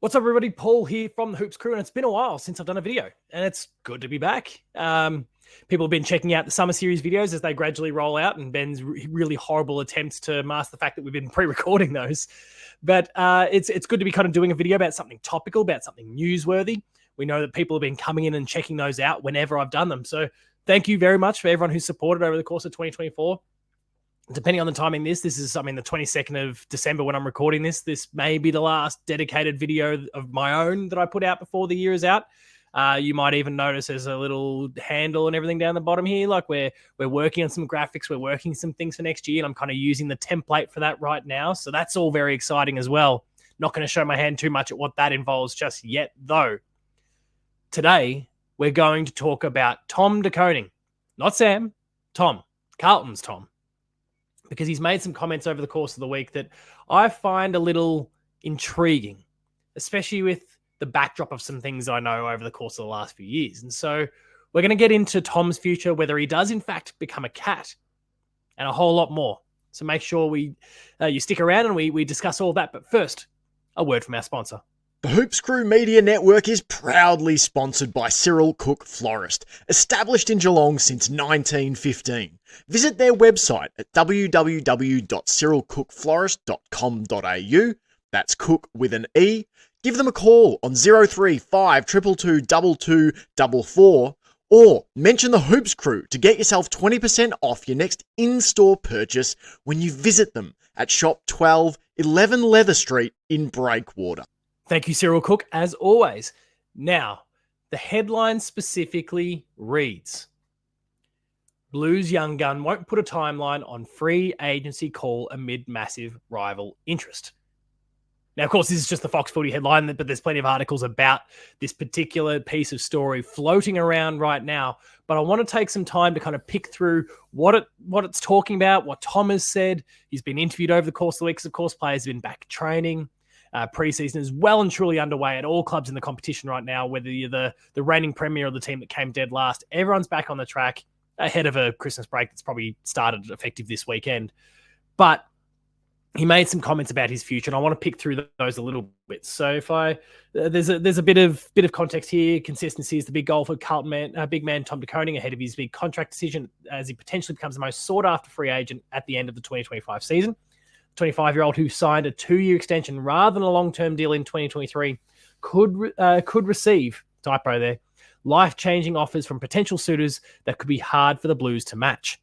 What's up, everybody? Paul here from the Hoops Crew, and it's been a while since I've done a video, and it's good to be back. People have been checking out the Summer Series videos as they gradually roll out, and Ben's really horrible attempts to mask the fact that we've been pre-recording those. But it's good to be kind of doing a video about something topical, about something newsworthy. We know that people have been coming in and checking those out whenever I've done them. So thank you very much for everyone who's supported over the course of 2024. Depending on the timing, this is something the 22nd of December when I'm recording this. This may be the last dedicated video of my own that I put out before the year is out. You might even notice there's a little handle and everything down the bottom here. Like we're working on some graphics, we're working some things for next year, and I'm kind of using the template for that right now. So that's all very exciting as well. Not going to show my hand too much at what that involves just yet, though. Today, we're going to talk about Tom de Koning. Not Sam, Tom. Carlton's Tom. Because he's made some comments over the course of the week that I find a little intriguing, especially with the backdrop of some things I know over the course of the last few years. And so we're going to get into Tom's future, whether he does in fact become a cat, and a whole lot more. So make sure you stick around and we discuss all that. But first, a word from our sponsor. The Hoops Crew Media Network is proudly sponsored by Cyril Cook Florist, established in Geelong since 1915. Visit their website at www.cyrilcookflorist.com.au. That's Cook with an E. Give them a call on 035 222 2244 or mention the Hoops Crew to get yourself 20% off your next in-store purchase when you visit them at Shop 12, 11 Leather Street in Breakwater. Thank you, Cyril Cook, as always. Now, the headline specifically reads, Blues young gun won't put a timeline on free agency call amid massive rival interest. Now, of course, this is just the Fox Footy headline, but there's plenty of articles about this particular piece of story floating around right now. But I want to take some time to kind of pick through what it's talking about, what Tom has said. He's been interviewed over the course of the weeks. Of course, players have been back training. Preseason is well and truly underway at all clubs in the competition right now, whether you're the reigning premier or the team that came dead last. Everyone's back on the track ahead of a Christmas break that's probably started effective this weekend. But he made some comments about his future, and I want to pick through those a little bit. So if there's a bit of context here. Consistency is the big goal for Carlton big man Tom de Koning ahead of his big contract decision as he potentially becomes the most sought-after free agent at the end of the 2025 season. 25-year-old who signed a 2-year extension rather than a long-term deal in 2023 could receive, typo there, life-changing offers from potential suitors that could be hard for the Blues to match.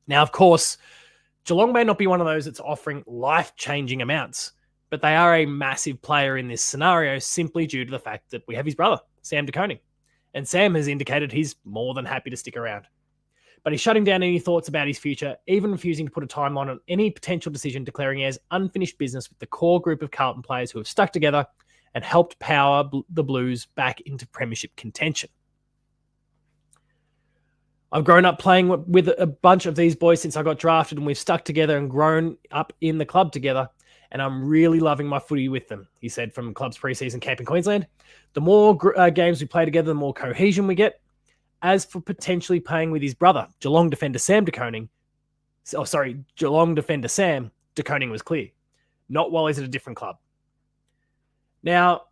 Now, of course, Geelong may not be one of those that's offering life-changing amounts, but they are a massive player in this scenario simply due to the fact that we have his brother, Sam de Koning. And Sam has indicated he's more than happy to stick around. But he's shutting down any thoughts about his future, even refusing to put a timeline on any potential decision, declaring he has unfinished business with the core group of Carlton players who have stuck together and helped power the Blues back into premiership contention. I've grown up playing with a bunch of these boys since I got drafted, and we've stuck together and grown up in the club together, and I'm really loving my footy with them, he said from club's preseason camp in Queensland. The more games we play together, the more cohesion we get. As for potentially playing with his brother, Geelong defender Sam, de Koning was clear. Not while he's at a different club. Now,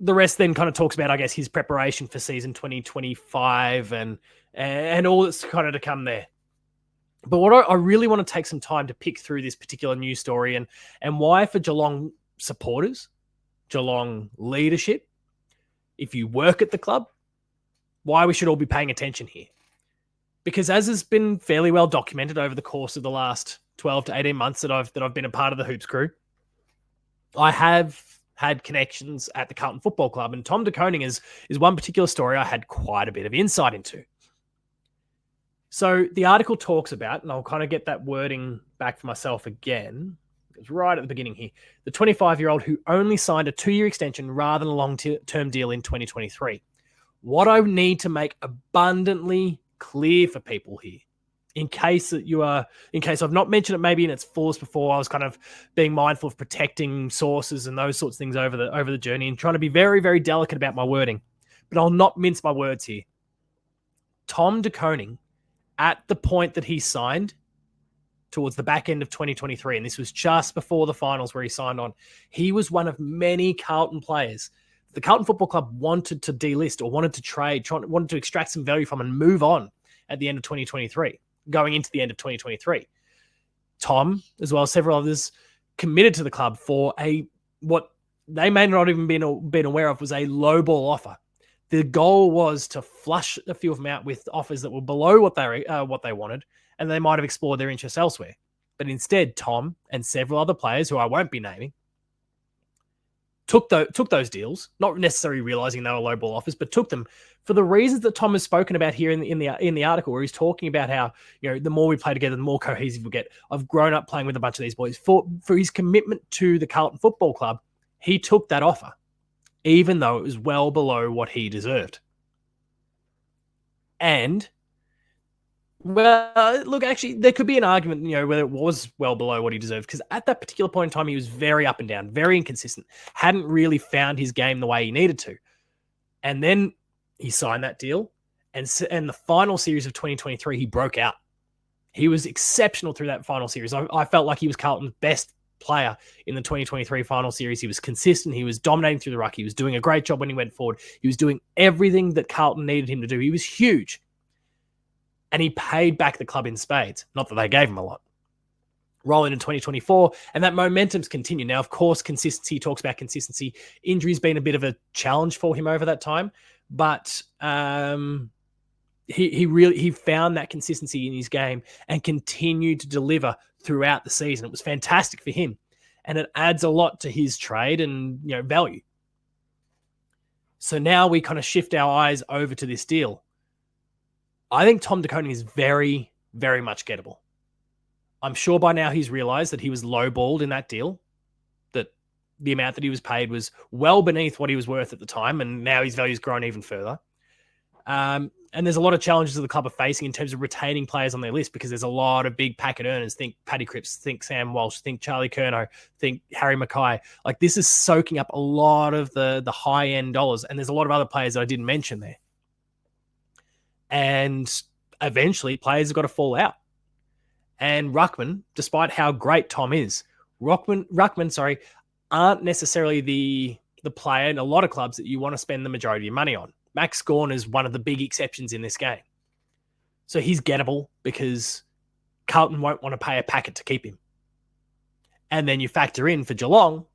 the rest then kind of talks about, I guess, his preparation for season 2025 and all that's kind of to come there. But what I really want to take some time to pick through this particular news story and why for Geelong supporters, Geelong leadership, if you work at the club, why we should all be paying attention here. Because as has been fairly well documented over the course of the last 12 to 18 months that I've been a part of the Hoops Crew, I have had connections at the Carlton Football Club, and Tom de Koning is one particular story I had quite a bit of insight into. So the article talks about, and I'll kind of get that wording back for myself again. It's right at the beginning here. The 25-year-old who only signed a 2-year extension rather than a long-term deal in 2023. What I need to make abundantly clear for people here, in case I've not mentioned it maybe in its fullest before, I was kind of being mindful of protecting sources and those sorts of things over the journey and trying to be very, very delicate about my wording. But I'll not mince my words here. Tom de Koning, at the point that he signed towards the back end of 2023, and this was just before the finals where he signed on. He was one of many Carlton players the Carlton Football Club wanted to delist or wanted to trade, wanted to extract some value from and move on at the end of 2023, going into the end of 2023. Tom, as well as several others, committed to the club for what they may not even been aware of was a low ball offer. The goal was to flush a few of them out with offers that were below what they wanted, and they might have explored their interests elsewhere. But instead, Tom and several other players, who I won't be naming, took those deals, not necessarily realizing they were low ball offers, but took them for the reasons that Tom has spoken about here in the article, where he's talking about how, the more we play together, the more cohesive we get. I've grown up playing with a bunch of these boys. For his commitment to the Carlton Football Club, he took that offer, even though it was well below what he deserved. And, well, look, actually, there could be an argument, whether it was well below what he deserved, because at that particular point in time, he was very up and down, very inconsistent, hadn't really found his game the way he needed to. And then he signed that deal, and the final series of 2023, he broke out. He was exceptional through that final series. I felt like he was Carlton's best player in the 2023 final series. He was consistent. He was dominating through the ruck. He was doing a great job when he went forward. He was doing everything that Carlton needed him to do. He was huge. And he paid back the club in spades. Not that they gave him a lot. Rolling in 2024, and that momentum's continued. Now, of course, consistency, he talks about consistency. Injury's been a bit of a challenge for him over that time, but he found that consistency in his game and continued to deliver throughout the season. It was fantastic for him, and it adds a lot to his trade and value. So now we kind of shift our eyes over to this deal. I think Tom de Koning is very, very much gettable. I'm sure by now he's realized that he was lowballed in that deal, that the amount that he was paid was well beneath what he was worth at the time, and now his value's grown even further. And there's a lot of challenges that the club are facing in terms of retaining players on their list, because there's a lot of big packet earners. Think Paddy Cripps, think Sam Walsh, think Charlie Curnow, think Harry Mackay. Like, this is soaking up a lot of the high-end dollars, and there's a lot of other players that I didn't mention there. And eventually, players have got to fall out. And Ruckman, despite how great Tom is, Ruckman, aren't necessarily the player in a lot of clubs that you want to spend the majority of your money on. Max Gawn is one of the big exceptions in this game. So he's gettable because Carlton won't want to pay a packet to keep him. And then you factor in for Geelong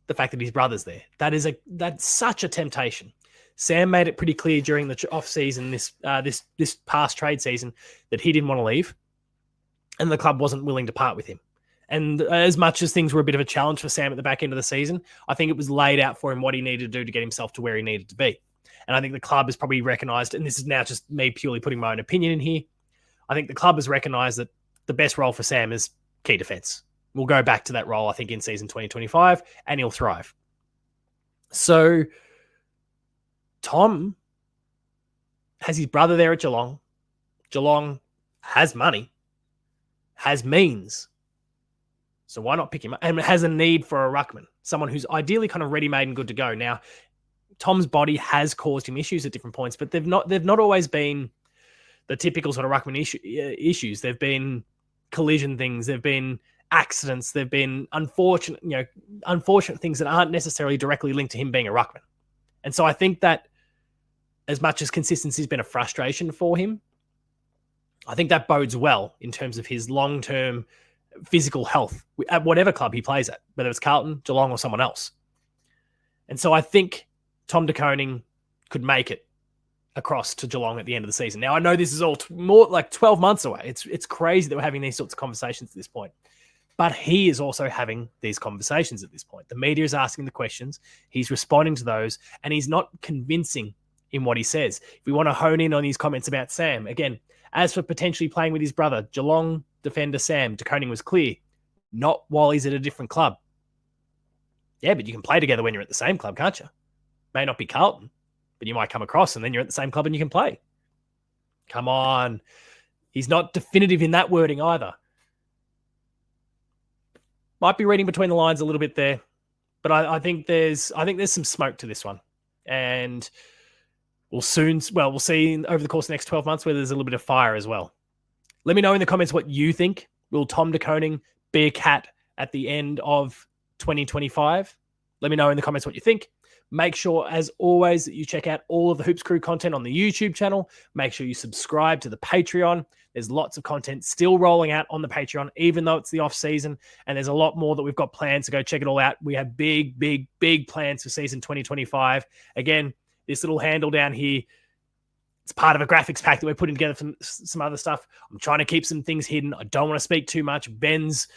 the fact that his brother's there. That's such a temptation. Sam made it pretty clear during the off season, this past trade season, that he didn't want to leave, and the club wasn't willing to part with him. And as much as things were a bit of a challenge for Sam at the back end of the season, I think it was laid out for him what he needed to do to get himself to where he needed to be. And I think the club has probably recognised, and this is now just me purely putting my own opinion in here, I think the club has recognised that the best role for Sam is key defence. We'll go back to that role, I think, in season 2025, and he'll thrive. So Tom has his brother there at Geelong. Geelong has money, has means. So why not pick him up? And has a need for a ruckman, someone who's ideally kind of ready-made and good to go. Now, Tom's body has caused him issues at different points, but they've not always been the typical sort of ruckman issues. They've been collision things. They've been accidents. They've been unfortunate things that aren't necessarily directly linked to him being a ruckman. And so I think that as much as consistency has been a frustration for him, I think that bodes well in terms of his long-term physical health at whatever club he plays at, whether it's Carlton, Geelong, or someone else. And so I think Tom de Koning could make it across to Geelong at the end of the season. Now, I know this is all more like 12 months away. It's crazy that we're having these sorts of conversations at this point. But he is also having these conversations at this point. The media is asking the questions. He's responding to those, and he's not convincing in what he says. If we want to hone in on his comments about Sam, again, as for potentially playing with his brother, Geelong defender Sam, de Koning was clear, not while he's at a different club. Yeah, but you can play together when you're at the same club, can't you? May not be Carlton, but you might come across and then you're at the same club and you can play. Come on. He's not definitive in that wording either. Might be reading between the lines a little bit there, but I think there's some smoke to this one. And we'll see over the course of the next 12 months whether there's a little bit of fire as well. Let me know in the comments what you think Will Tom de Koning be a cat at the end of 2025? Let me know in the comments what you think. Make sure, as always, that you check out all of the Hoops Crew content on the YouTube channel. Make sure you subscribe to the Patreon. There's lots of content still rolling out on the Patreon, even though it's the off season. And there's a lot more that we've got planned, so go check it all out. We have big, big, big plans for season 2025. Again, this little handle down here, it's part of a graphics pack that we're putting together for some other stuff. I'm trying to keep some things hidden. I don't want to speak too much. Ben's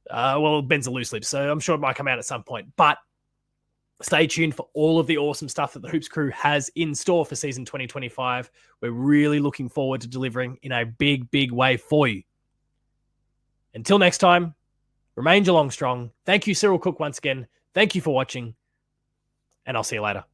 a loose lip, so I'm sure it might come out at some point. But stay tuned for all of the awesome stuff that the Hoops Crew has in store for season 2025. We're really looking forward to delivering in a big, big way for you. Until next time, remain Geelong strong. Thank you, Cyril Cook, once again. Thank you for watching, and I'll see you later.